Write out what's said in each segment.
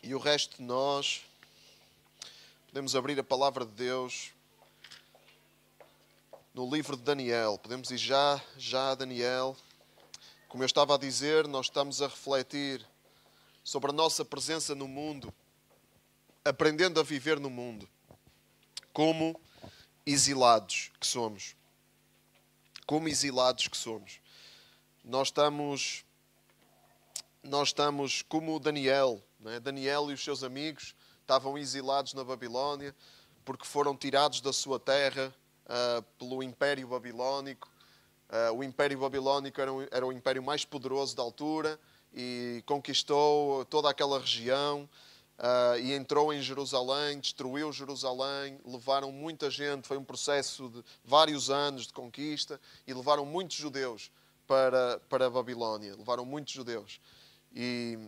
E o resto de nós podemos abrir a palavra de Deus no livro de Daniel. Podemos ir já a Daniel. Como eu estava a dizer, nós estamos a refletir sobre a nossa presença no mundo, aprendendo a viver no mundo, como exilados que somos. Como exilados que somos. Nós estamos como Daniel, não é? Daniel e os seus amigos estavam exilados na Babilónia porque foram tirados da sua terra pelo Império Babilónico. O Império Babilónico era o império mais poderoso da altura e conquistou toda aquela região e entrou em Jerusalém, destruiu Jerusalém, levaram muita gente, foi um processo de vários anos de conquista e levaram muitos judeus para a Babilónia, levaram muitos judeus e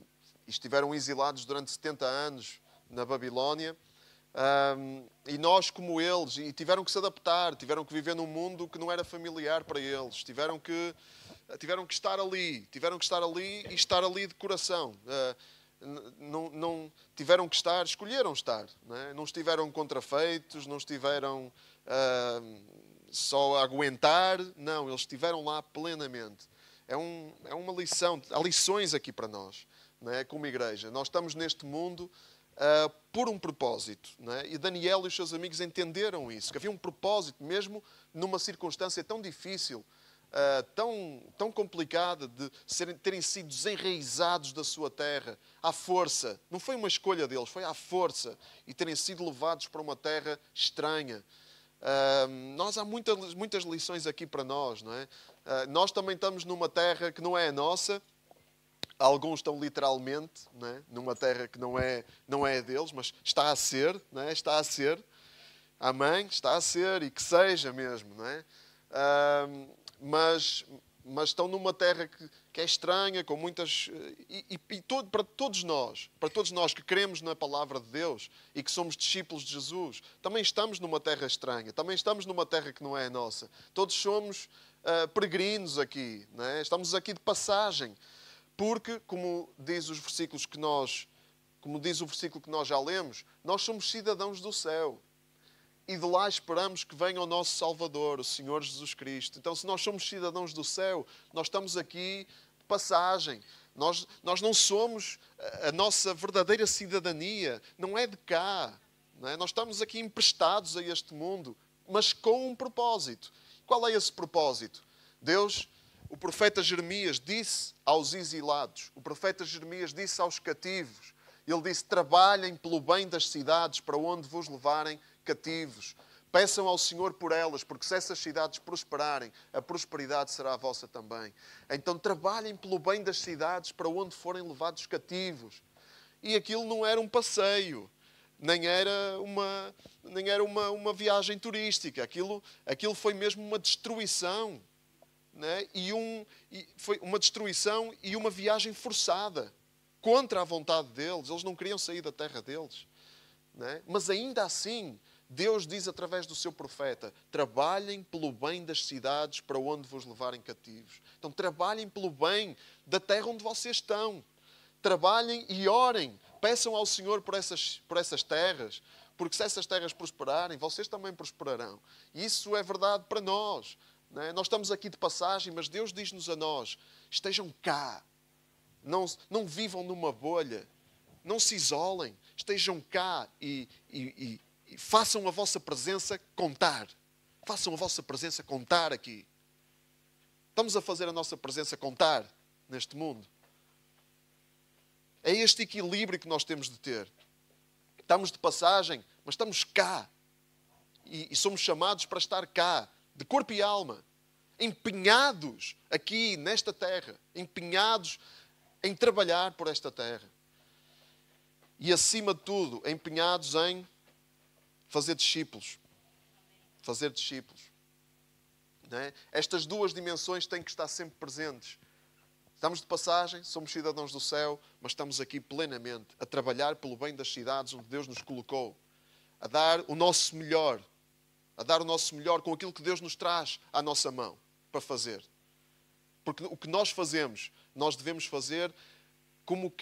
estiveram exilados durante 70 anos na Babilónia. E nós, como eles, e tiveram que se adaptar, tiveram que viver num mundo que não era familiar para eles, tiveram que estar ali e estar ali de coração. Não tiveram que estar, escolheram estar, não é? Não estiveram contrafeitos, não estiveram só a aguentar, não, eles estiveram lá plenamente. É uma lição, há lições aqui para nós, não é? Como igreja. Nós estamos neste mundo por um propósito, não é? E Daniel e os seus amigos entenderam isso, que havia um propósito mesmo numa circunstância tão difícil, tão complicada de terem sido desenraizados da sua terra à força. Não foi uma escolha deles, foi à força, e terem sido levados para uma terra estranha. Há muitas lições aqui para nós, não é? Nós também estamos numa terra que não é a nossa. Alguns estão literalmente, não é? Numa terra que não é a deles, mas está a ser, não é? Está a ser. Amém? Está a ser, e que seja mesmo, não é? Mas estão numa terra que é estranha, com muitas... para todos nós que cremos na palavra de Deus e que somos discípulos de Jesus, também estamos numa terra estranha, também estamos numa terra que não é a nossa. Todos somos peregrinos aqui, não é? Estamos aqui de passagem, porque, como diz o versículo que nós já lemos, nós somos cidadãos do céu. E de lá esperamos que venha o nosso Salvador, o Senhor Jesus Cristo. Então, se nós somos cidadãos do céu, nós estamos aqui de passagem. Nós não somos a nossa verdadeira cidadania, não é de cá. Não é? Nós estamos aqui emprestados a este mundo, mas com um propósito. Qual é esse propósito? O profeta Jeremias disse aos exilados, o profeta Jeremias disse aos cativos, ele disse: trabalhem pelo bem das cidades para onde vos levarem cativos. Peçam ao Senhor por elas, porque se essas cidades prosperarem, a prosperidade será a vossa também. Então trabalhem pelo bem das cidades para onde forem levados cativos. E aquilo não era um passeio, nem era uma viagem turística. Aquilo foi mesmo uma destruição. Né? Foi uma destruição e uma viagem forçada contra a vontade deles. Eles não queriam sair da terra deles, né? Mas ainda assim Deus diz através do seu profeta: trabalhem pelo bem das cidades para onde vos levarem cativos. Então trabalhem pelo bem da terra onde vocês estão. Trabalhem e orem, peçam ao Senhor por essas terras, porque se essas terras prosperarem, vocês também prosperarão. E isso é verdade para nós. Nós estamos aqui de passagem, mas Deus diz-nos a nós: estejam cá, não vivam numa bolha, não se isolem, estejam cá e façam a vossa presença contar. Façam a vossa presença contar aqui. Estamos a fazer a nossa presença contar neste mundo. É este equilíbrio que nós temos de ter. Estamos de passagem, mas estamos cá. E somos chamados para estar cá, de corpo e alma, empenhados aqui nesta terra, empenhados em trabalhar por esta terra. E, acima de tudo, empenhados em fazer discípulos. Fazer discípulos. Não é? Estas duas dimensões têm que estar sempre presentes. Estamos de passagem, somos cidadãos do céu, mas estamos aqui plenamente a trabalhar pelo bem das cidades onde Deus nos colocou, a dar o nosso melhor, com aquilo que Deus nos traz à nossa mão para fazer. Porque o que nós fazemos, nós devemos fazer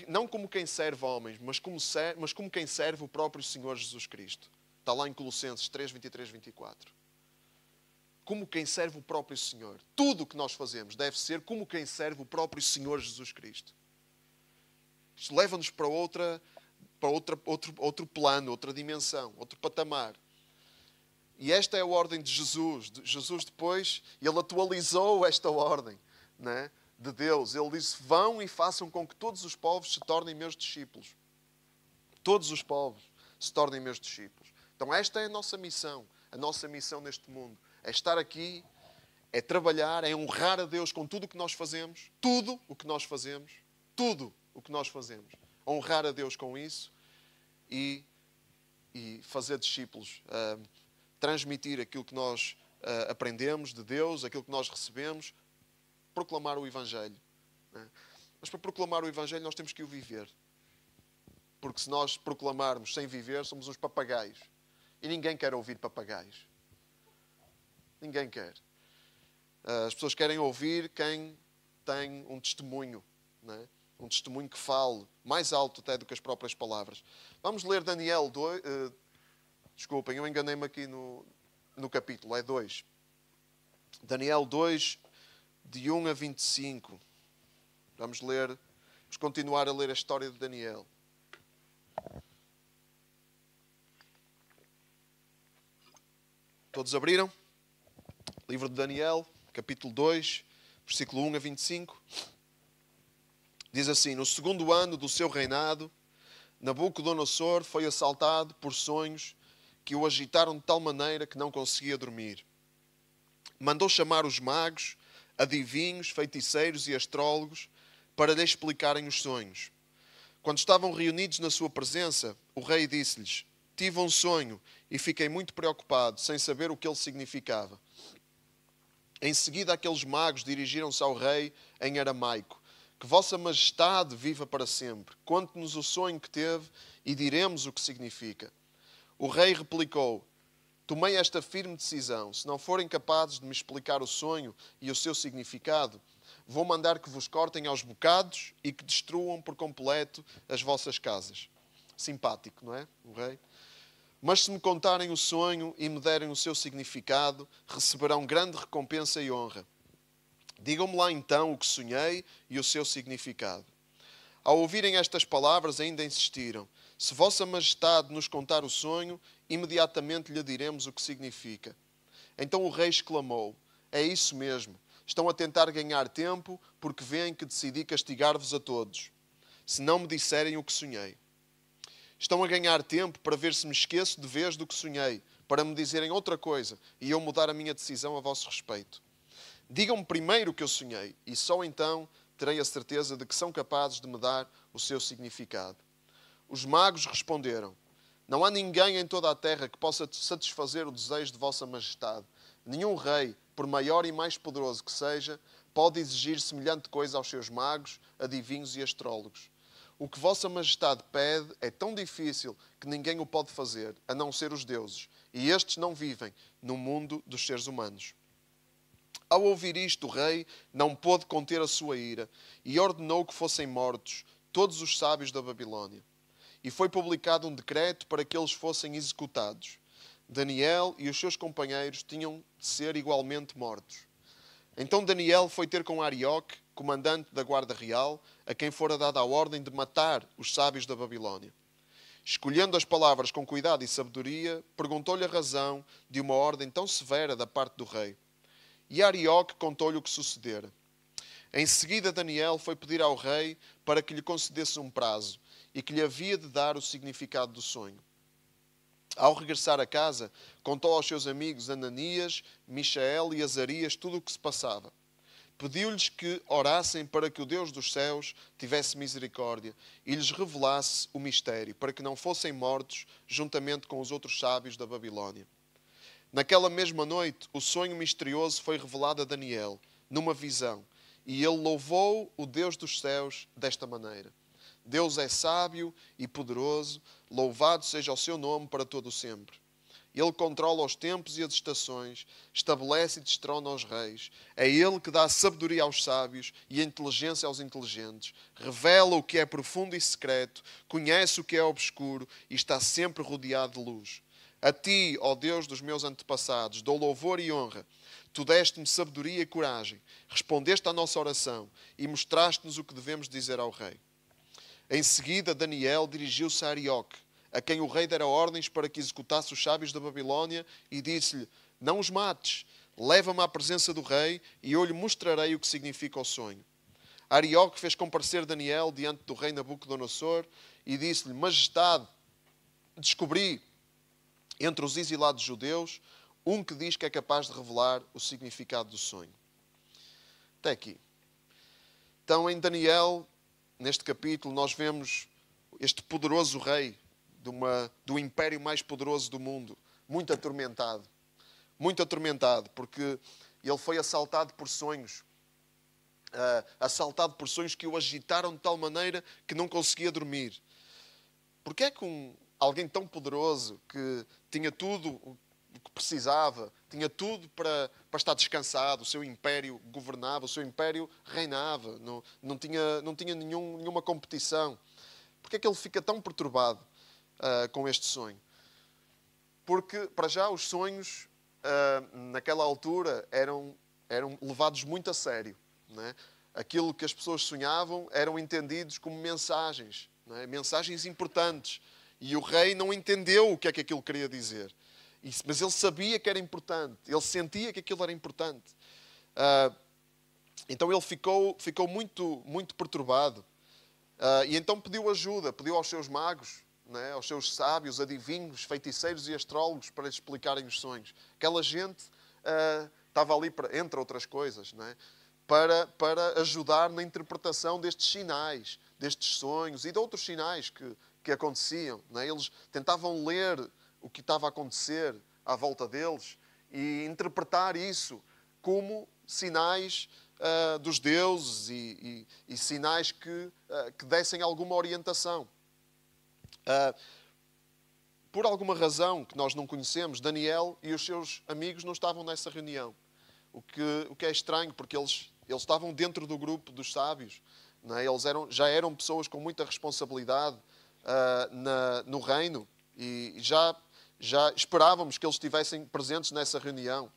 não como quem serve homens, mas como quem serve o próprio Senhor Jesus Cristo. Está lá em Colossenses 3, 23, 24. Como quem serve o próprio Senhor. Tudo o que nós fazemos deve ser como quem serve o próprio Senhor Jesus Cristo. Isto leva-nos para outro plano, outra dimensão, outro patamar. E esta é a ordem de Jesus. Jesus depois, ele atualizou esta ordem, né, de Deus. Ele disse, vão e façam com que todos os povos se tornem meus discípulos. Todos os povos se tornem meus discípulos. Então esta é a nossa missão neste mundo. É estar aqui, é trabalhar, é honrar a Deus com tudo o que nós fazemos. Tudo o que nós fazemos. Tudo o que nós fazemos. Honrar a Deus com isso e fazer discípulos. Transmitir aquilo que nós aprendemos de Deus, aquilo que nós recebemos. Proclamar o Evangelho. Né? Mas para proclamar o Evangelho nós temos que o viver. Porque se nós proclamarmos sem viver, somos uns papagaios. E ninguém quer ouvir papagaios. Ninguém quer. As pessoas querem ouvir quem tem um testemunho. Né? Um testemunho que fale mais alto até do que as próprias palavras. Vamos ler Daniel 2. Desculpem, eu enganei-me aqui no capítulo. É 2. Daniel 2, de 1 a 25. Vamos continuar a ler a história de Daniel. Todos abriram? Livro de Daniel, capítulo 2, versículo 1 a 25. Diz assim, no segundo ano do seu reinado, Nabucodonosor foi assaltado por sonhos que o agitaram de tal maneira que não conseguia dormir. Mandou chamar os magos, adivinhos, feiticeiros e astrólogos para lhe explicarem os sonhos. Quando estavam reunidos na sua presença, o rei disse-lhes, tive um sonho e fiquei muito preocupado, sem saber o que ele significava. Em seguida, aqueles magos dirigiram-se ao rei em aramaico. Que Vossa Majestade viva para sempre. Conte-nos o sonho que teve e diremos o que significa. O rei replicou, tomei esta firme decisão. Se não forem capazes de me explicar o sonho e o seu significado, vou mandar que vos cortem aos bocados e que destruam por completo as vossas casas. Simpático, não é? O rei. Mas se me contarem o sonho e me derem o seu significado, receberão grande recompensa e honra. Digam-me lá então o que sonhei e o seu significado. Ao ouvirem estas palavras, ainda insistiram. Se Vossa Majestade nos contar o sonho, imediatamente lhe diremos o que significa. Então o rei exclamou, é isso mesmo. Estão a tentar ganhar tempo porque veem que decidi castigar-vos a todos, se não me disserem o que sonhei. Estão a ganhar tempo para ver se me esqueço de vez do que sonhei, para me dizerem outra coisa e eu mudar a minha decisão a vosso respeito. Digam-me primeiro o que eu sonhei e só então terei a certeza de que são capazes de me dar o seu significado. Os magos responderam, não há ninguém em toda a terra que possa satisfazer o desejo de Vossa Majestade. Nenhum rei, por maior e mais poderoso que seja, pode exigir semelhante coisa aos seus magos, adivinhos e astrólogos. O que Vossa Majestade pede é tão difícil que ninguém o pode fazer, a não ser os deuses, e estes não vivem no mundo dos seres humanos. Ao ouvir isto, o rei não pôde conter a sua ira e ordenou que fossem mortos todos os sábios da Babilónia. E foi publicado um decreto para que eles fossem executados. Daniel e os seus companheiros tinham de ser igualmente mortos. Então Daniel foi ter com Arioque, comandante da guarda real, a quem fora dada a ordem de matar os sábios da Babilónia. Escolhendo as palavras com cuidado e sabedoria, perguntou-lhe a razão de uma ordem tão severa da parte do rei. E Arioque contou-lhe o que sucedera. Em seguida, Daniel foi pedir ao rei para que lhe concedesse um prazo e que lhe havia de dar o significado do sonho. Ao regressar a casa, contou aos seus amigos Ananias, Michael e Azarias tudo o que se passava. Pediu-lhes que orassem para que o Deus dos céus tivesse misericórdia e lhes revelasse o mistério, para que não fossem mortos juntamente com os outros sábios da Babilónia. Naquela mesma noite, o sonho misterioso foi revelado a Daniel, numa visão, e ele louvou o Deus dos céus desta maneira. Deus é sábio e poderoso, louvado seja o seu nome para todo o sempre. Ele controla os tempos e as estações, estabelece e destrona os reis. É Ele que dá sabedoria aos sábios e a inteligência aos inteligentes. Revela o que é profundo e secreto, conhece o que é obscuro e está sempre rodeado de luz. A ti, ó Deus dos meus antepassados, dou louvor e honra. Tu deste-me sabedoria e coragem, respondeste à nossa oração e mostraste-nos o que devemos dizer ao rei. Em seguida, Daniel dirigiu-se a Arioque, a quem o rei dera ordens para que executasse os sábios da Babilónia, e disse-lhe: não os mates, leva-me à presença do rei, e eu lhe mostrarei o que significa o sonho. Arioque fez comparecer Daniel diante do rei Nabucodonosor, e disse-lhe: Majestade, descobri entre os exilados judeus um que diz que é capaz de revelar o significado do sonho. Até aqui. Então, em Daniel, neste capítulo, nós vemos este poderoso rei do império mais poderoso do mundo, muito atormentado, porque ele foi assaltado por sonhos, que o agitaram de tal maneira que não conseguia dormir. Porque é que alguém tão poderoso, que tinha tudo o que precisava, tinha tudo para estar descansado, o seu império governava, o seu império reinava, não tinha nenhuma competição. Porque é que ele fica tão perturbado com este sonho? Porque, para já, os sonhos, naquela altura, eram levados muito a sério, não é? Aquilo que as pessoas sonhavam eram entendidos como mensagens, não é? Mensagens importantes. E o rei não entendeu o que é que aquilo queria dizer. Mas ele sabia que era importante. Ele sentia que aquilo era importante. Então ele ficou muito perturbado. E então pediu ajuda, pediu aos seus magos, né, aos seus sábios, adivinhos, feiticeiros e astrólogos para lhes explicarem os sonhos. Aquela gente estava ali, entre outras coisas, né, para ajudar na interpretação destes sinais, destes sonhos e de outros sinais que aconteciam. Né? Eles tentavam ler o que estava a acontecer à volta deles e interpretar isso como sinais dos deuses e sinais que dessem alguma orientação. Por alguma razão que nós não conhecemos, Daniel e os seus amigos não estavam nessa reunião. O que é estranho, porque eles estavam dentro do grupo dos sábios. Não é? Eles já eram pessoas com muita responsabilidade no reino e já esperávamos que eles estivessem presentes nessa reunião.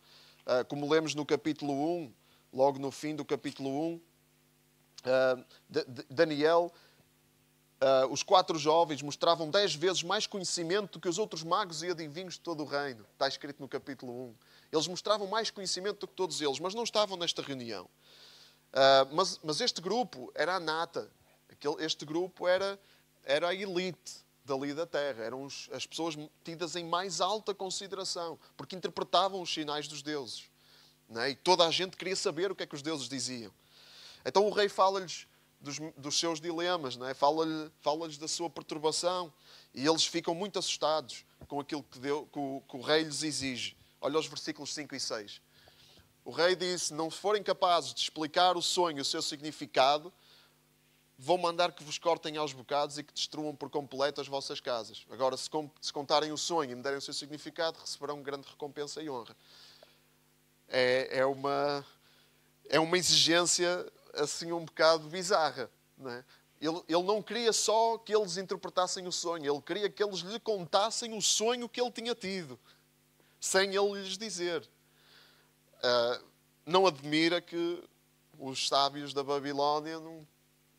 Como lemos no capítulo 1, logo no fim do capítulo 1, Daniel, os 4 jovens mostravam 10 vezes mais conhecimento do que os outros magos e adivinhos de todo o reino. Está escrito no capítulo 1. Eles mostravam mais conhecimento do que todos eles, mas não estavam nesta reunião. Mas este grupo era a nata. Este grupo era a elite dali da terra. Eram as pessoas tidas em mais alta consideração, porque interpretavam os sinais dos deuses. Não é? E toda a gente queria saber o que é que os deuses diziam. Então o rei fala-lhes dos seus dilemas, não é? Fala-lhes da sua perturbação. E eles ficam muito assustados com aquilo que o rei lhes exige. Olha os versículos 5 e 6. O rei disse: não forem capazes de explicar o sonho e o seu significado, vou mandar que vos cortem aos bocados e que destruam por completo as vossas casas. Agora, se contarem o sonho e me derem o seu significado, receberão grande recompensa e honra. É uma exigência assim um bocado bizarra. Não é? Ele não queria só que eles interpretassem o sonho, ele queria que eles lhe contassem o sonho que ele tinha tido, sem ele lhes dizer. Não admira que os sábios da Babilónia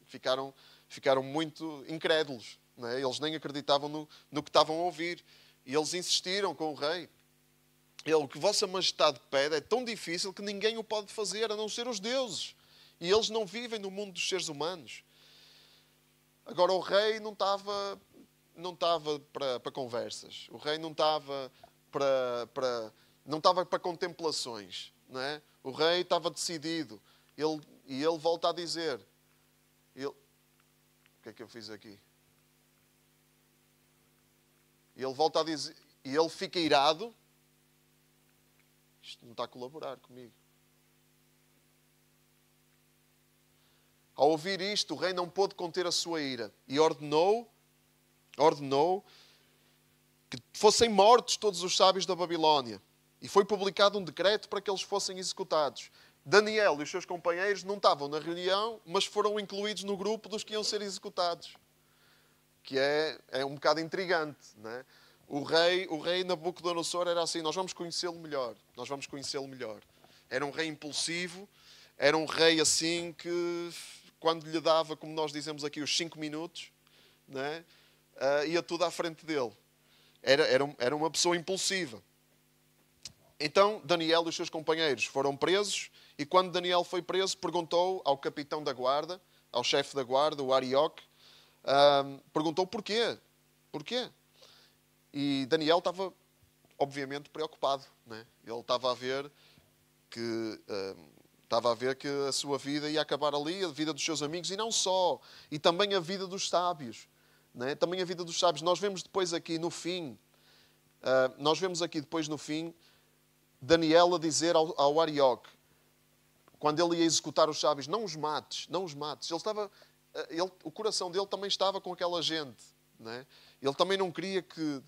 ficaram muito incrédulos. Não é? Eles nem acreditavam no que estavam a ouvir. E eles insistiram com o rei. O que Vossa Majestade pede é tão difícil que ninguém o pode fazer, a não ser os deuses. E eles não vivem no mundo dos seres humanos. Agora, o rei não estava para conversas. O rei não estava para contemplações. Não é? O rei estava decidido. Ele volta a dizer... O que é que eu fiz aqui? Ele volta a dizer... E ele fica irado. Isto não está a colaborar comigo. Ao ouvir isto, o rei não pôde conter a sua ira e ordenou que fossem mortos todos os sábios da Babilónia. E foi publicado um decreto para que eles fossem executados. Daniel e os seus companheiros não estavam na reunião, mas foram incluídos no grupo dos que iam ser executados. Que é um bocado intrigante, não é? O rei Nabucodonosor era assim, nós vamos conhecê-lo melhor. Nós vamos conhecê-lo melhor. Era um rei impulsivo, era um rei assim que, quando lhe dava, como nós dizemos aqui, os 5 minutos, não é? Ia tudo à frente dele. Era uma pessoa impulsiva. Então, Daniel e os seus companheiros foram presos, e quando Daniel foi preso, perguntou ao capitão da guarda, ao chefe da guarda, o Arioque, perguntou porquê. Porquê? E Daniel estava, obviamente, preocupado, né? Ele estava a ver que a sua vida ia acabar ali, a vida dos seus amigos, e não só, e também a vida dos sábios, né? Também a vida dos sábios. Nós vemos depois aqui no fim, Daniel a dizer ao Arioque, quando ele ia executar os sábios, não os mates, não os mates. O coração dele também estava com aquela gente, né? Ele também não queria que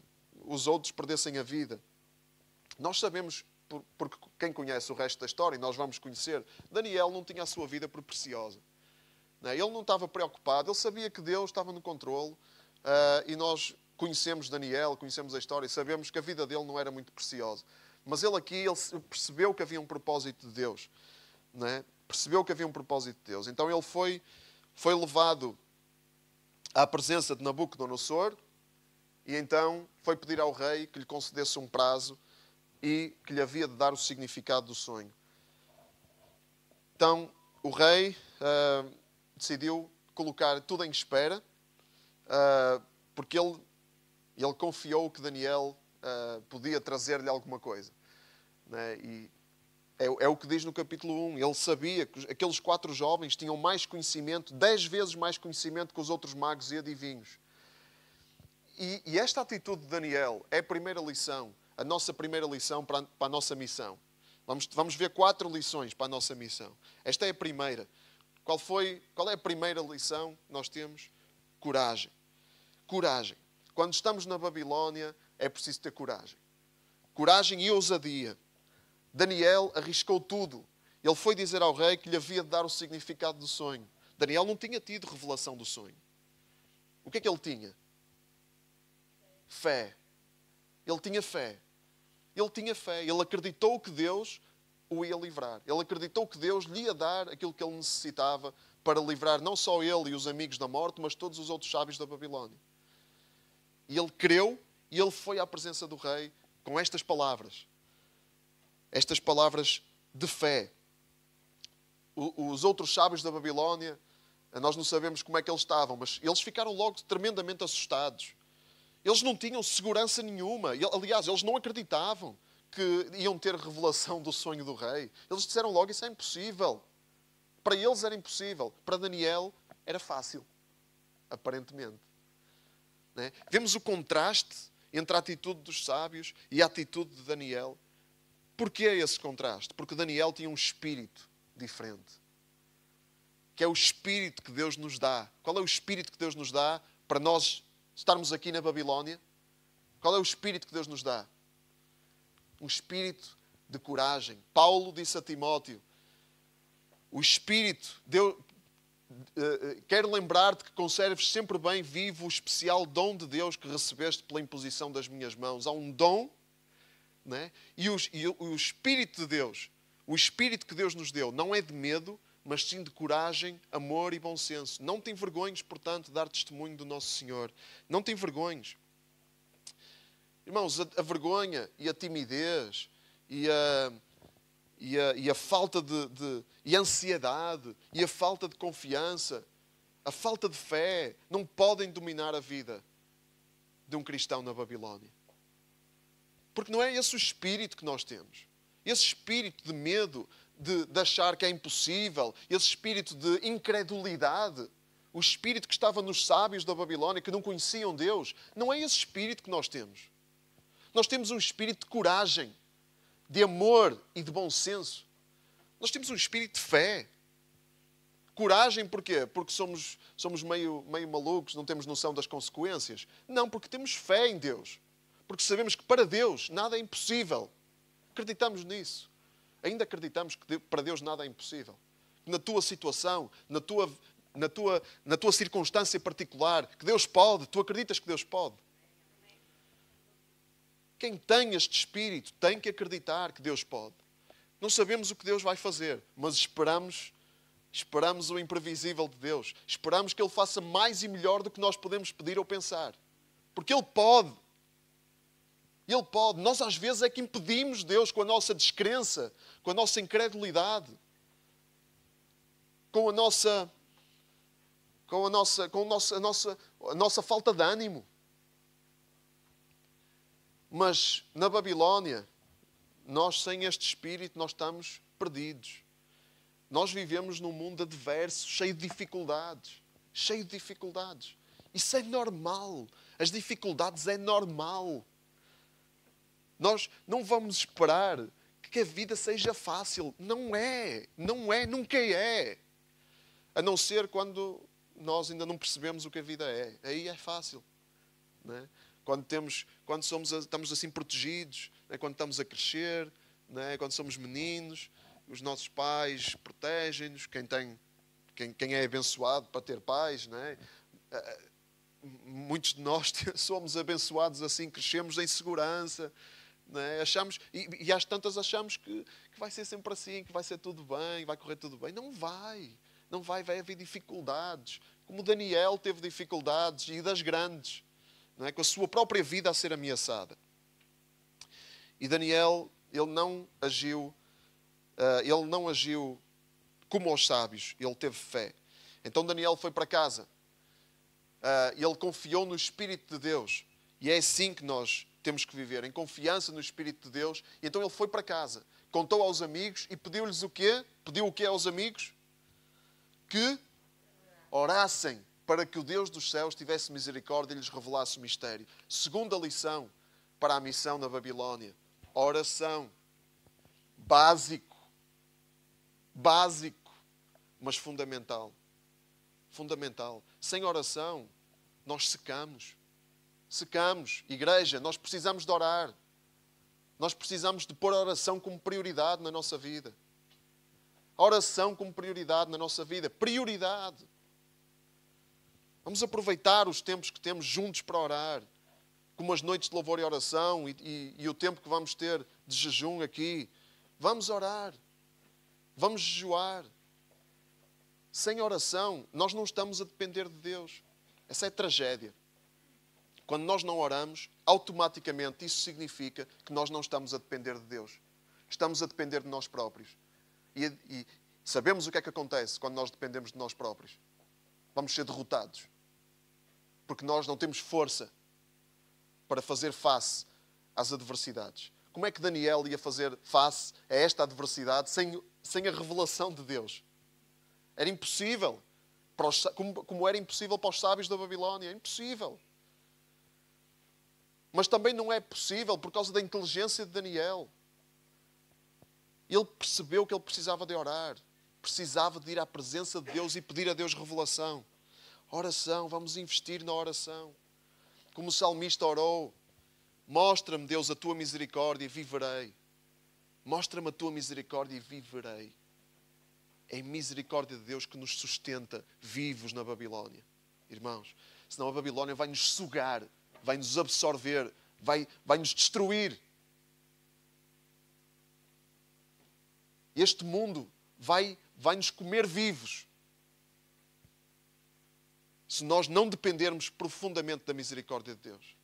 os outros perdessem a vida. Nós sabemos, porque quem conhece o resto da história, e nós vamos conhecer, Daniel não tinha a sua vida por preciosa. Ele não estava preocupado, ele sabia que Deus estava no controle, e nós conhecemos Daniel, conhecemos a história e sabemos que a vida dele não era muito preciosa. Mas ele percebeu que havia um propósito de Deus. Não é? Percebeu que havia um propósito de Deus. Então ele foi levado à presença de Nabucodonosor e então foi pedir ao rei que lhe concedesse um prazo e que lhe havia de dar o significado do sonho. Então o rei decidiu colocar tudo em espera, porque ele confiou que Daniel podia trazer-lhe alguma coisa. Né? E é o que diz no capítulo 1. Ele sabia que aqueles 4 jovens tinham mais conhecimento, 10 vezes mais conhecimento que os outros magos e adivinhos. E esta atitude de Daniel é a primeira lição, a nossa primeira lição para a nossa missão. Vamos ver 4 lições para a nossa missão. Esta é a primeira. Qual é a primeira lição que nós temos? Coragem. Coragem. Quando estamos na Babilónia, é preciso ter coragem. Coragem e ousadia. Daniel arriscou tudo. Ele foi dizer ao rei que lhe havia de dar o significado do sonho. Daniel não tinha tido revelação do sonho. O que é que ele tinha? Fé. Ele tinha fé. Ele tinha fé. Ele acreditou que Deus o ia livrar. Ele acreditou que Deus lhe ia dar aquilo que ele necessitava para livrar não só ele e os amigos da morte, mas todos os outros sábios da Babilónia. E ele creu e ele foi à presença do rei com estas palavras. Estas palavras de fé. Os outros sábios da Babilónia, nós não sabemos como é que eles estavam, mas eles ficaram logo tremendamente assustados. Eles não tinham segurança nenhuma. Aliás, eles não acreditavam que iam ter revelação do sonho do rei. Eles disseram logo, isso é impossível. Para eles era impossível. Para Daniel era fácil. Aparentemente. Né? Vemos o contraste entre a atitude dos sábios e a atitude de Daniel. Porquê esse contraste? Porque Daniel tinha um espírito diferente. Que é o espírito que Deus nos dá. Qual é o espírito que Deus nos dá para nós estarmos aqui na Babilónia? Qual é o espírito que Deus nos dá? Um espírito de coragem. Paulo disse a Timóteo, o espírito, quero lembrar-te que conserves sempre bem vivo o especial dom de Deus que recebeste pela imposição das minhas mãos. Há um dom, né? E o Espírito de Deus, o Espírito que Deus nos deu, não é de medo, mas sim de coragem, amor e bom senso. Não te envergonhes, portanto, de dar testemunho do nosso Senhor. Não te envergonhes. Irmãos, a vergonha e a timidez e a falta e a ansiedade e a falta de confiança, a falta de fé, não podem dominar a vida de um cristão na Babilónia. Porque não é esse o espírito que nós temos. Esse espírito de medo, de achar que é impossível, esse espírito de incredulidade, o espírito que estava nos sábios da Babilónia, que não conheciam Deus, não é esse espírito que nós temos. Nós temos um espírito de coragem, de amor e de bom senso. Nós temos um espírito de fé. Coragem porquê? Porque somos meio malucos, não temos noção das consequências. Não, porque temos fé em Deus. Porque sabemos que para Deus nada é impossível. Acreditamos nisso. Ainda acreditamos que para Deus nada é impossível. Na tua situação, na tua circunstância particular, que Deus pode, tu acreditas que Deus pode. Quem tem este espírito tem que acreditar que Deus pode. Não sabemos o que Deus vai fazer, mas esperamos o imprevisível de Deus. Esperamos que Ele faça mais e melhor do que nós podemos pedir ou pensar. Porque Ele pode. Ele pode. Nós às vezes é que impedimos Deus com a nossa descrença, com a nossa incredulidade, com a nossa falta de ânimo. Mas na Babilónia, nós sem este espírito, nós estamos perdidos. Nós vivemos num mundo adverso, cheio de dificuldades. Cheio de dificuldades. Isso é normal. As dificuldades é normal. Nós não vamos esperar que a vida seja fácil. Não é. Não é. Nunca é. A não ser quando nós ainda não percebemos o que a vida é. Aí é fácil. Não é? Quando estamos assim protegidos, não é? Quando estamos a crescer, não é? Quando somos meninos, os nossos pais protegem-nos. Quem é abençoado para ter pais, não é? Muitos de nós somos abençoados assim, crescemos em segurança. Não é? E às tantas achamos que vai ser sempre assim, que vai ser tudo bem, vai correr tudo bem. Não vai. Não vai haver dificuldades. Como Daniel teve dificuldades, e das grandes, não é? Com a sua própria vida a ser ameaçada. E Daniel, ele não agiu como aos sábios, ele teve fé. Então Daniel foi para casa. Ele confiou no Espírito de Deus. E é assim que nós temos que viver, em confiança no Espírito de Deus. E então ele foi para casa, contou aos amigos e pediu-lhes o quê? Pediu o quê aos amigos? Que orassem para que o Deus dos céus tivesse misericórdia e lhes revelasse o mistério. Segunda lição para a missão na Babilónia. Oração. Básico. Básico, mas fundamental. Fundamental. Sem oração, nós secamos. Secamos. Igreja, nós precisamos de orar. Nós precisamos de pôr a oração como prioridade na nossa vida. A oração como prioridade na nossa vida. Prioridade. Vamos aproveitar os tempos que temos juntos para orar. Como as noites de louvor e oração e o tempo que vamos ter de jejum aqui. Vamos orar. Vamos jejuar. Sem oração, nós não estamos a depender de Deus. Essa é a tragédia. Quando nós não oramos, automaticamente isso significa que nós não estamos a depender de Deus. Estamos a depender de nós próprios. E sabemos o que é que acontece quando nós dependemos de nós próprios. Vamos ser derrotados. Porque nós não temos força para fazer face às adversidades. Como é que Daniel ia fazer face a esta adversidade sem a revelação de Deus? Era impossível. Como era impossível para os sábios da Babilónia. É impossível. Mas também não é possível por causa da inteligência de Daniel. Ele percebeu que ele precisava de orar. Precisava de ir à presença de Deus e pedir a Deus revelação. Oração, vamos investir na oração. Como o salmista orou. Mostra-me, Deus, a tua misericórdia e viverei. Mostra-me a tua misericórdia e viverei. É a misericórdia de Deus que nos sustenta vivos na Babilónia. Irmãos, senão a Babilónia vai nos sugar, vai nos absorver, vai nos destruir. Este mundo vai nos comer vivos. Se nós não dependermos profundamente da misericórdia de Deus.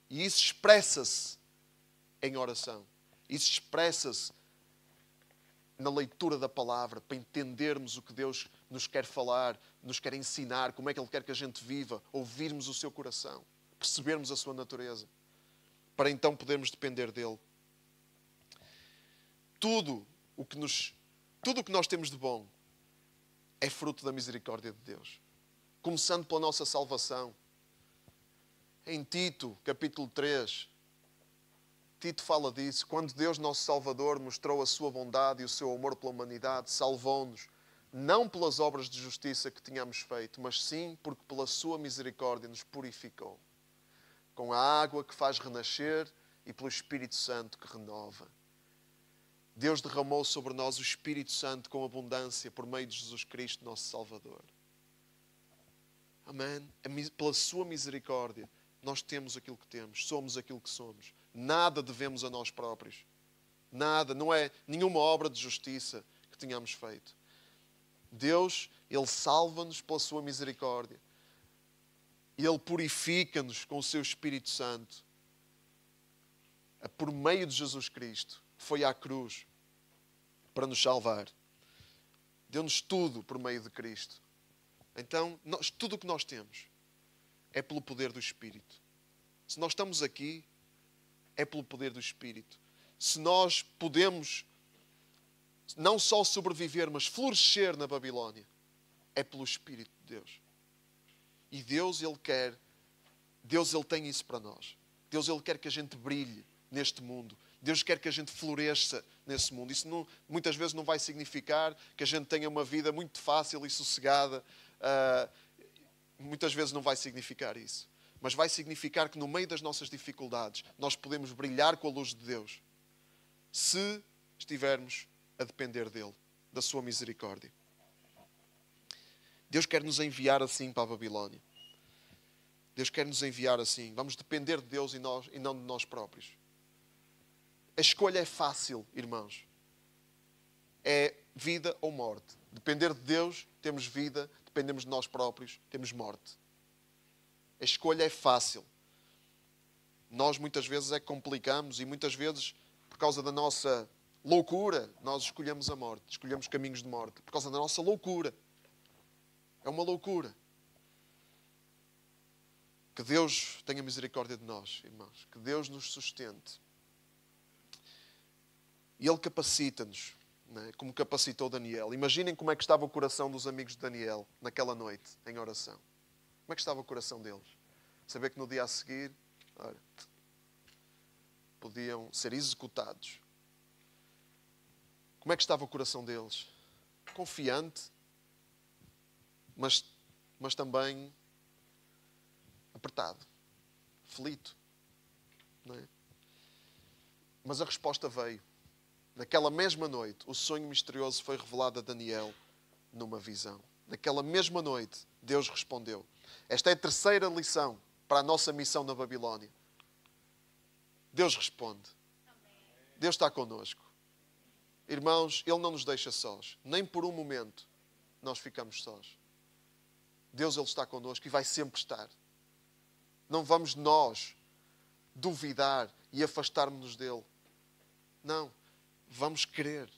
E isso expressa-se em oração. Isso expressa-se na leitura da palavra, para entendermos o que Deus nos quer falar, nos quer ensinar, como é que Ele quer que a gente viva, ouvirmos o seu coração, percebermos a sua natureza, para então podermos depender dEle. Tudo o que nós temos de bom é fruto da misericórdia de Deus. Começando pela nossa salvação. Em Tito, capítulo 3, Tito fala disso. Quando Deus, nosso Salvador, mostrou a sua bondade e o seu amor pela humanidade, salvou-nos, não pelas obras de justiça que tínhamos feito, mas sim porque pela sua misericórdia nos purificou. com a água que faz renascer e pelo Espírito Santo que renova. Deus derramou sobre nós o Espírito Santo com abundância por meio de Jesus Cristo, nosso Salvador. Amém? Pela sua misericórdia, nós temos aquilo que temos, somos aquilo que somos. Nada devemos a nós próprios. Nada, não é nenhuma obra de justiça que tenhamos feito. Deus, Ele salva-nos pela sua misericórdia. Ele purifica-nos com o seu Espírito Santo. Por meio de Jesus Cristo, que foi à cruz para nos salvar. Deu-nos tudo por meio de Cristo. Então, tudo o que nós temos é pelo poder do Espírito. Se nós estamos aqui, é pelo poder do Espírito. Se nós podemos não só sobreviver, mas florescer na Babilónia, é pelo Espírito de Deus. E Deus, Ele quer, Deus, Ele tem isso para nós. Deus, Ele quer que a gente brilhe neste mundo. Deus quer que a gente floresça nesse mundo. Isso muitas vezes não vai significar que a gente tenha uma vida muito fácil e sossegada. Muitas vezes não vai significar isso. Mas vai significar que no meio das nossas dificuldades nós podemos brilhar com a luz de Deus. Se estivermos a depender dEle, da sua misericórdia. Deus quer nos enviar assim para a Babilónia. Deus quer nos enviar assim. Vamos depender de Deus e não de nós próprios. A escolha é fácil, irmãos. É vida ou morte. Depender de Deus, temos vida. Dependemos de nós próprios, temos morte. A escolha é fácil. Nós muitas vezes é que complicamos e muitas vezes, por causa da nossa loucura, nós escolhemos a morte. Escolhemos caminhos de morte. Por causa da nossa loucura. É uma loucura. Que Deus tenha misericórdia de nós, irmãos. Que Deus nos sustente. E Ele capacita-nos, né? Como capacitou Daniel. Imaginem como é que estava o coração dos amigos de Daniel naquela noite, em oração. Como é que estava o coração deles? Saber que no dia a seguir, olha, podiam ser executados. Como é que estava o coração deles? Confiante, mas também apertado, aflito. Não é? Mas a resposta veio. Naquela mesma noite, o sonho misterioso foi revelado a Daniel numa visão. Naquela mesma noite, Deus respondeu. Esta é a terceira lição para a nossa missão na Babilónia. Deus responde. Deus está connosco. Irmãos, Ele não nos deixa sós. Nem por um momento nós ficamos sós. Deus, Ele está connosco e vai sempre estar. Não vamos nós duvidar e afastar-nos dEle. Não. Vamos crer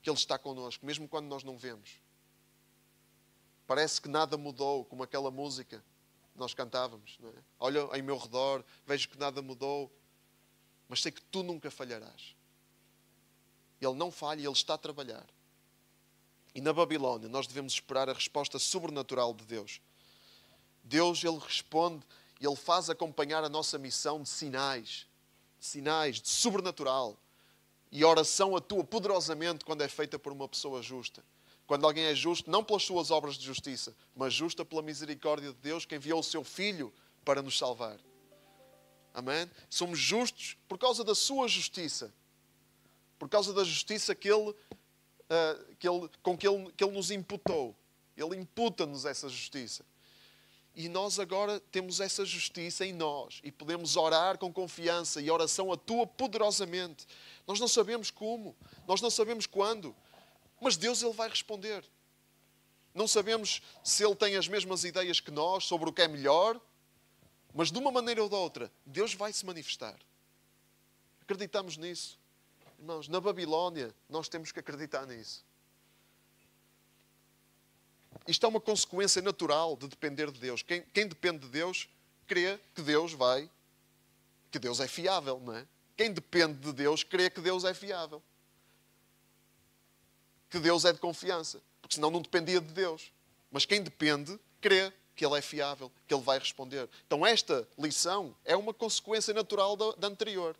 que Ele está connosco, mesmo quando nós não vemos. Parece que nada mudou, como aquela música que nós cantávamos. Não é? Olha em meu redor, vejo que nada mudou, mas sei que tu nunca falharás. Ele não falha e Ele está a trabalhar. E na Babilónia nós devemos esperar a resposta sobrenatural de Deus. Deus, Ele responde e Ele faz acompanhar a nossa missão de sinais. Sinais de sobrenatural. E a oração atua poderosamente quando é feita por uma pessoa justa. Quando alguém é justo, não pelas suas obras de justiça, mas justa pela misericórdia de Deus que enviou o seu Filho para nos salvar. Amém? Somos justos por causa da sua justiça. Por causa da justiça que Ele nos imputou. Ele imputa-nos essa justiça. E nós agora temos essa justiça em nós. E podemos orar com confiança. E a oração atua poderosamente. Nós não sabemos como. Nós não sabemos quando. Mas Deus, Ele vai responder. Não sabemos se Ele tem as mesmas ideias que nós sobre o que é melhor. Mas de uma maneira ou de outra, Deus vai se manifestar. Acreditamos nisso. Irmãos, na Babilónia, nós temos que acreditar nisso. Isto é uma consequência natural de depender de Deus. Quem depende de Deus, crê que Deus é fiável, não é? Quem depende de Deus, crê que Deus é fiável. Que Deus é de confiança. Porque senão não dependia de Deus. Mas quem depende, crê que Ele é fiável, que Ele vai responder. Então esta lição é uma consequência natural da anterior.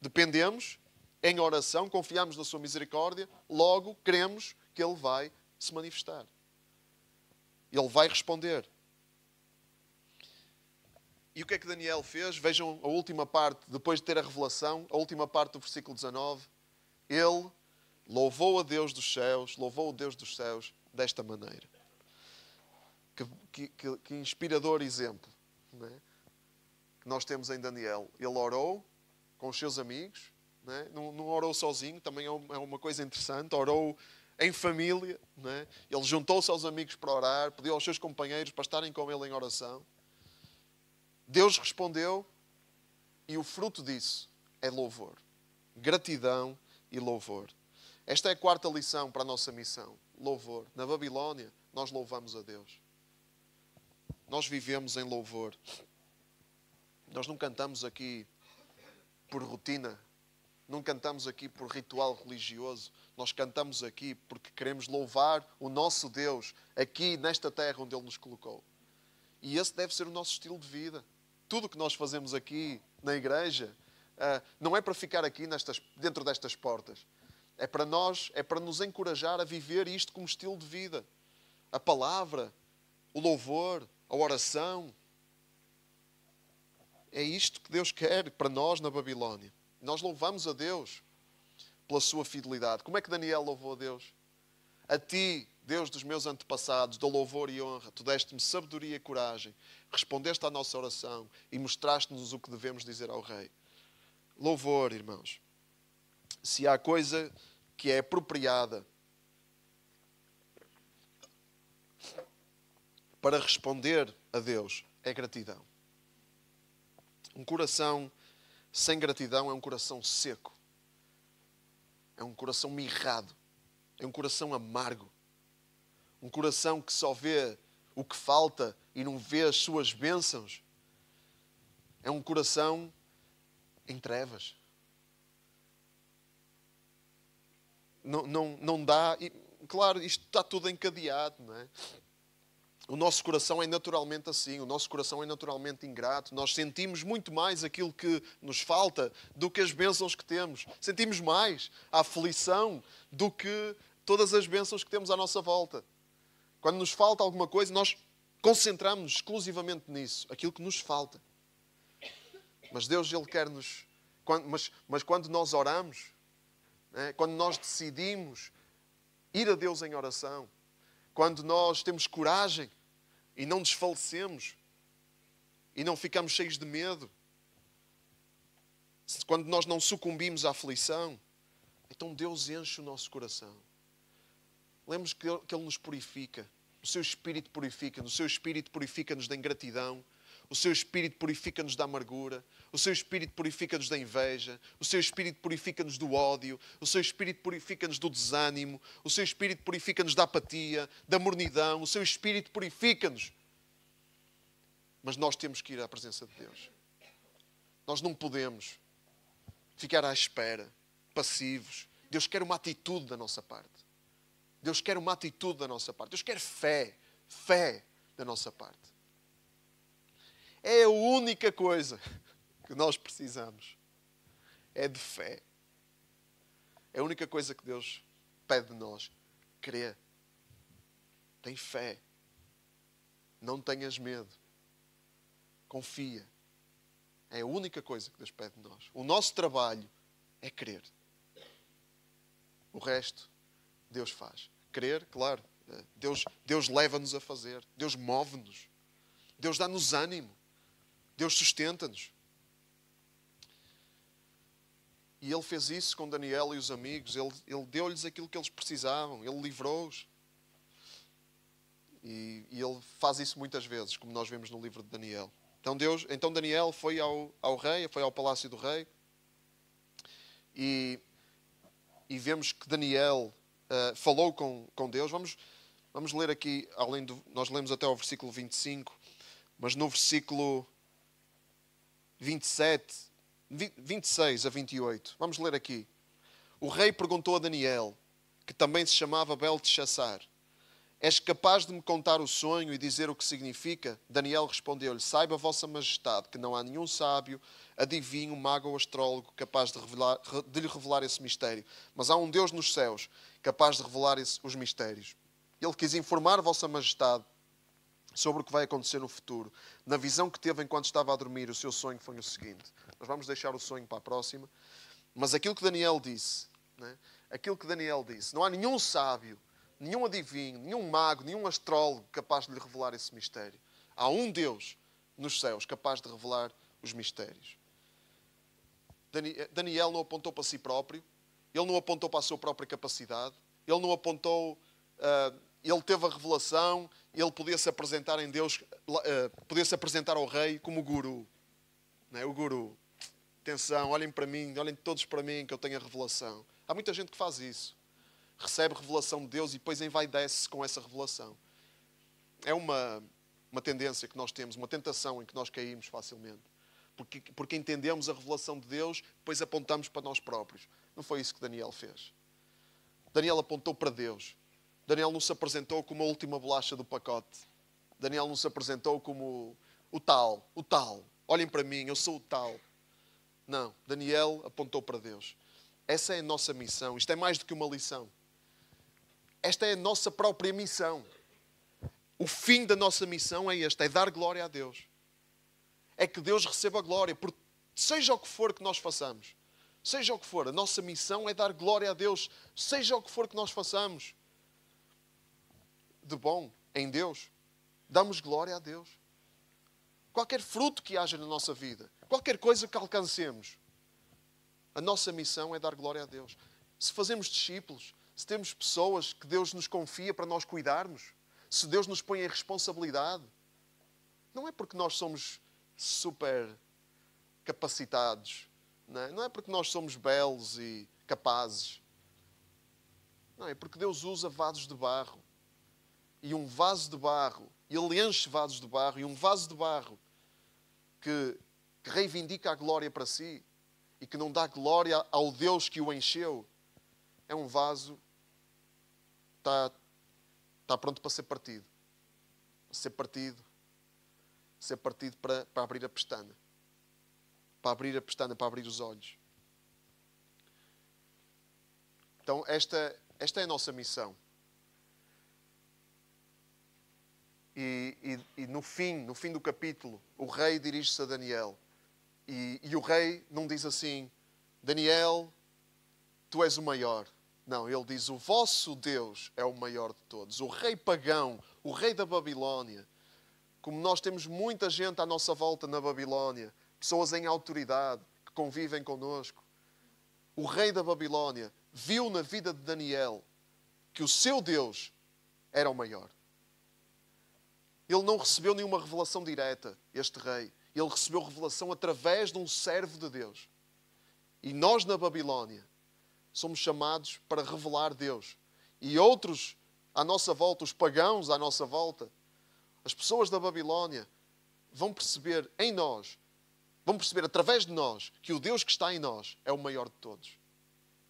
Dependemos, em oração, confiamos na sua misericórdia, logo cremos que Ele vai se manifestar. Ele vai responder. E o que é que Daniel fez? Vejam a última parte, depois de ter a revelação, a última parte do versículo 19. Ele louvou a Deus dos céus, louvou o Deus dos céus desta maneira. Que inspirador exemplo, não é? Que nós temos em Daniel. Ele orou com os seus amigos, não é? Não orou sozinho, também é uma coisa interessante. Orou em família, não é? Ele juntou-se aos amigos para orar, pediu aos seus companheiros para estarem com ele em oração. Deus respondeu e o fruto disso é louvor. Gratidão e louvor. Esta é a quarta lição para a nossa missão. Louvor. Na Babilónia, nós louvamos a Deus. Nós vivemos em louvor. Nós não cantamos aqui por rotina. Não cantamos aqui por ritual religioso. Nós cantamos aqui porque queremos louvar o nosso Deus aqui nesta terra onde Ele nos colocou. E esse deve ser o nosso estilo de vida. Tudo o que nós fazemos aqui na igreja não é para ficar aqui dentro destas portas. É para nos encorajar a viver isto como estilo de vida. A palavra, o louvor, a oração. É isto que Deus quer para nós na Babilónia. Nós louvamos a Deus pela sua fidelidade. Como é que Daniel louvou a Deus? A ti, Deus dos meus antepassados, dou louvor e honra. Tu deste-me sabedoria e coragem. Respondeste à nossa oração e mostraste-nos o que devemos dizer ao Rei. Louvor, irmãos. Se há coisa que é apropriada para responder a Deus, é gratidão. Um coração sem gratidão é um coração seco. É um coração mirrado. É um coração amargo. Um coração que só vê o que falta e não vê as suas bênçãos. É um coração em trevas. Não dá... E, claro, isto está tudo encadeado, não é? O nosso coração é naturalmente assim. O nosso coração é naturalmente ingrato. Nós sentimos muito mais aquilo que nos falta do que as bênçãos que temos. Sentimos mais a aflição do que todas as bênçãos que temos à nossa volta. Quando nos falta alguma coisa, nós concentramos-nos exclusivamente nisso. Aquilo que nos falta. Mas Deus, Ele quer-nos... Mas quando nós oramos, né? Quando nós decidimos ir a Deus em oração, quando nós temos coragem e não desfalecemos e não ficamos cheios de medo, quando nós não sucumbimos à aflição, então Deus enche o nosso coração. Lembre-nos que Ele nos purifica. O seu Espírito purifica-nos. O seu Espírito purifica-nos da ingratidão. O seu Espírito purifica-nos da amargura. O seu Espírito purifica-nos da inveja. O seu Espírito purifica-nos do ódio. O seu Espírito purifica-nos do desânimo. O seu Espírito purifica-nos da apatia, da mornidão. O seu Espírito purifica-nos. Mas nós temos que ir à presença de Deus. Nós não podemos ficar à espera, passivos. Deus quer uma atitude da nossa parte. Deus quer uma atitude da nossa parte. Deus quer fé da nossa parte. É a única coisa que nós precisamos. É de fé. É a única coisa que Deus pede de nós. Crer. Tem fé. Não tenhas medo. Confia. É a única coisa que Deus pede de nós. O nosso trabalho é crer. O resto, Deus faz. Crer, claro. Deus leva-nos a fazer. Deus move-nos. Deus dá-nos ânimo. Deus sustenta-nos. E Ele fez isso com Daniel e os amigos. Ele deu-lhes aquilo que eles precisavam. Ele livrou-os. E Ele faz isso muitas vezes, como nós vemos no livro de Daniel. Então Daniel foi ao rei, foi ao palácio do rei. E vemos que Daniel falou com Deus. Vamos ler aqui, nós lemos até ao versículo 25, mas no versículo 26 a 28. Vamos ler aqui. O rei perguntou a Daniel, que também se chamava Belteshazzar: és capaz de me contar o sonho e dizer o que significa? Daniel respondeu-lhe: saiba, vossa majestade, que não há nenhum sábio, adivinho, mago ou astrólogo capaz de lhe revelar esse mistério. Mas há um Deus nos céus capaz de revelar os mistérios. Ele quis informar vossa majestade sobre o que vai acontecer no futuro. Na visão que teve enquanto estava a dormir, o seu sonho foi o seguinte. Nós vamos deixar o sonho para a próxima. Mas aquilo que Daniel disse, né? Aquilo que Daniel disse, não há nenhum sábio, nenhum adivinho, nenhum mago, nenhum astrólogo capaz de lhe revelar esse mistério. Há um Deus nos céus capaz de revelar os mistérios. Daniel não apontou para si próprio, ele não apontou para a sua própria capacidade, ele não apontou... ele teve a revelação, ele podia se apresentar em Deus, podia se apresentar ao rei como guru. Não é? O guru. Atenção, olhem para mim, olhem todos para mim que eu tenho a revelação. Há muita gente que faz isso. Recebe revelação de Deus e depois envaidece-se com essa revelação. É uma tendência que nós temos, uma tentação em que nós caímos facilmente. Porque entendemos a revelação de Deus, depois apontamos para nós próprios. Não foi isso que Daniel fez. Daniel apontou para Deus. Daniel não se apresentou como a última bolacha do pacote. Daniel não se apresentou como o tal. Olhem para mim, eu sou o tal. Não, Daniel apontou para Deus. Essa é a nossa missão. Isto é mais do que uma lição. Esta é a nossa própria missão. O fim da nossa missão é este, é dar glória a Deus. É que Deus receba a glória, por seja o que for que nós façamos. Seja o que for, a nossa missão é dar glória a Deus, seja o que for que nós façamos. De bom em Deus, damos glória a Deus. Qualquer fruto que haja na nossa vida, qualquer coisa que alcancemos, a nossa missão é dar glória a Deus. Se fazemos discípulos, se temos pessoas que Deus nos confia para nós cuidarmos, se Deus nos põe em responsabilidade, não é porque nós somos super capacitados, não é porque nós somos belos e capazes. Não, é porque Deus usa vasos de barro. E um vaso de barro, Ele enche vasos de barro, e um vaso de barro que reivindica a glória para si e que não dá glória ao Deus que o encheu, é um vaso que está pronto para ser partido. Ser partido para abrir a pestana. Para abrir a pestana, para abrir os olhos. Então, esta é a nossa missão. E no fim do capítulo, o rei dirige-se a Daniel. E o rei não diz assim, Daniel, tu és o maior. Não, ele diz, o vosso Deus é o maior de todos. O rei pagão, o rei da Babilónia. Como nós temos muita gente à nossa volta na Babilónia, pessoas em autoridade que convivem connosco. O rei da Babilónia viu na vida de Daniel que o seu Deus era o maior. Ele não recebeu nenhuma revelação direta, este rei. Ele recebeu revelação através de um servo de Deus. E nós na Babilónia somos chamados para revelar Deus. E outros à nossa volta, os pagãos à nossa volta, as pessoas da Babilónia vão perceber em nós, vão perceber através de nós, que o Deus que está em nós é o maior de todos.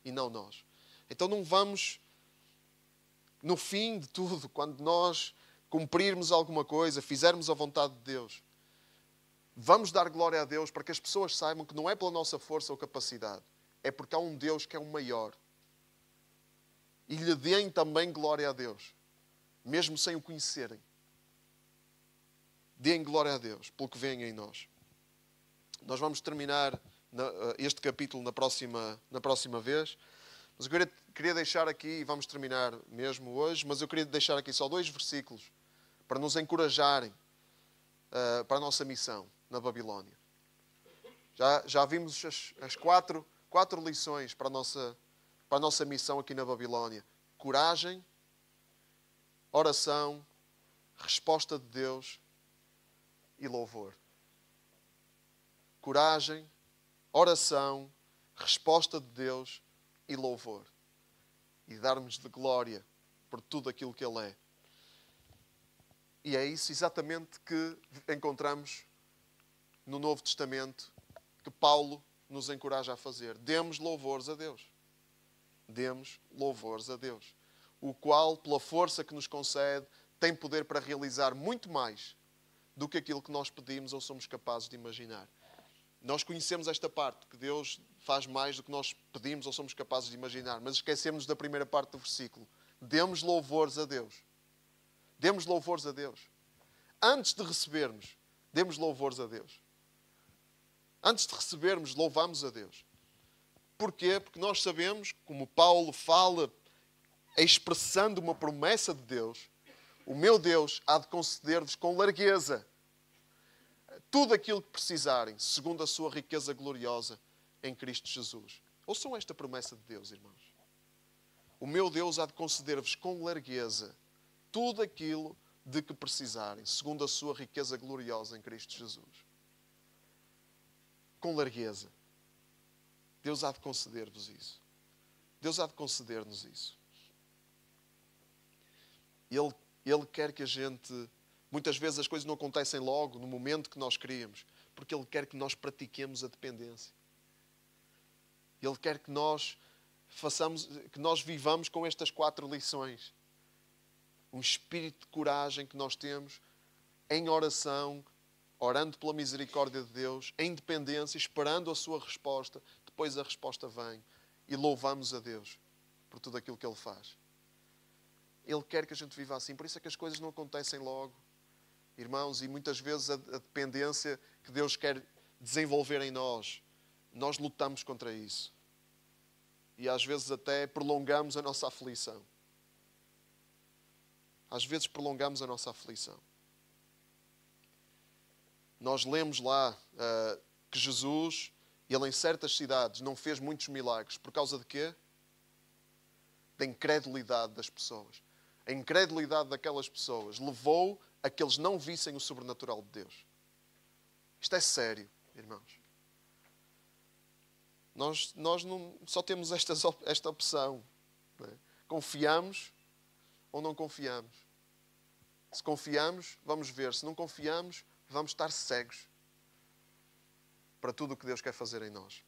E não nós. Então não vamos, no fim de tudo, quando nós cumprirmos alguma coisa, fizermos a vontade de Deus, vamos dar glória a Deus para que as pessoas saibam que não é pela nossa força ou capacidade, é porque há um Deus que é o maior. E lhe deem também glória a Deus, mesmo sem o conhecerem. Deem glória a Deus pelo que vem em nós. Nós vamos terminar este capítulo na próxima vez. Mas eu queria deixar aqui, e vamos terminar mesmo hoje, mas eu queria deixar aqui só 2 versículos para nos encorajarem para a nossa missão na Babilónia. Já vimos as 4 lições para a nossa missão aqui na Babilónia. Coragem, oração, resposta de Deus e louvor. Coragem, oração, resposta de Deus e louvor. E darmos de glória por tudo aquilo que Ele é. E é isso exatamente que encontramos no Novo Testamento, que Paulo nos encoraja a fazer. Demos louvores a Deus. Demos louvores a Deus. O qual, pela força que nos concede, tem poder para realizar muito mais do que aquilo que nós pedimos ou somos capazes de imaginar. Nós conhecemos esta parte, que Deus faz mais do que nós pedimos ou somos capazes de imaginar, mas esquecemos da primeira parte do versículo. Demos louvores a Deus. Demos louvores a Deus. antes de recebermos, demos louvores a Deus. Antes de recebermos, louvamos a Deus. Porquê? Porque nós sabemos, como Paulo fala, expressando uma promessa de Deus, o meu Deus há de conceder-vos com largueza tudo aquilo que precisarem, segundo a sua riqueza gloriosa em Cristo Jesus. Ouçam esta promessa de Deus, irmãos. O meu Deus há de conceder-vos com largueza tudo aquilo de que precisarem, segundo a sua riqueza gloriosa em Cristo Jesus. Com largueza. Deus há de conceder-vos isso. Deus há de conceder-nos isso. Ele quer que a gente... Muitas vezes as coisas não acontecem logo, no momento que nós queríamos, porque Ele quer que nós pratiquemos a dependência. Ele quer que nós vivamos com estas 4 lições. Um espírito de coragem que nós temos em oração, orando pela misericórdia de Deus, em dependência, esperando a sua resposta. Depois a resposta vem e louvamos a Deus por tudo aquilo que Ele faz. Ele quer que a gente viva assim. Por isso é que as coisas não acontecem logo. Irmãos, e muitas vezes a dependência que Deus quer desenvolver em nós, nós lutamos contra isso. E às vezes até prolongamos a nossa aflição. Às vezes prolongamos a nossa aflição. Nós lemos lá que Jesus, Ele em certas cidades não fez muitos milagres. Por causa de quê? Da incredulidade das pessoas. A incredulidade daquelas pessoas levou a que eles não vissem o sobrenatural de Deus. Isto é sério, irmãos. Nós não, só temos esta opção. Não é? Confiamos ou não confiamos. Se confiamos, vamos ver. Se não confiamos, vamos estar cegos para tudo o que Deus quer fazer em nós.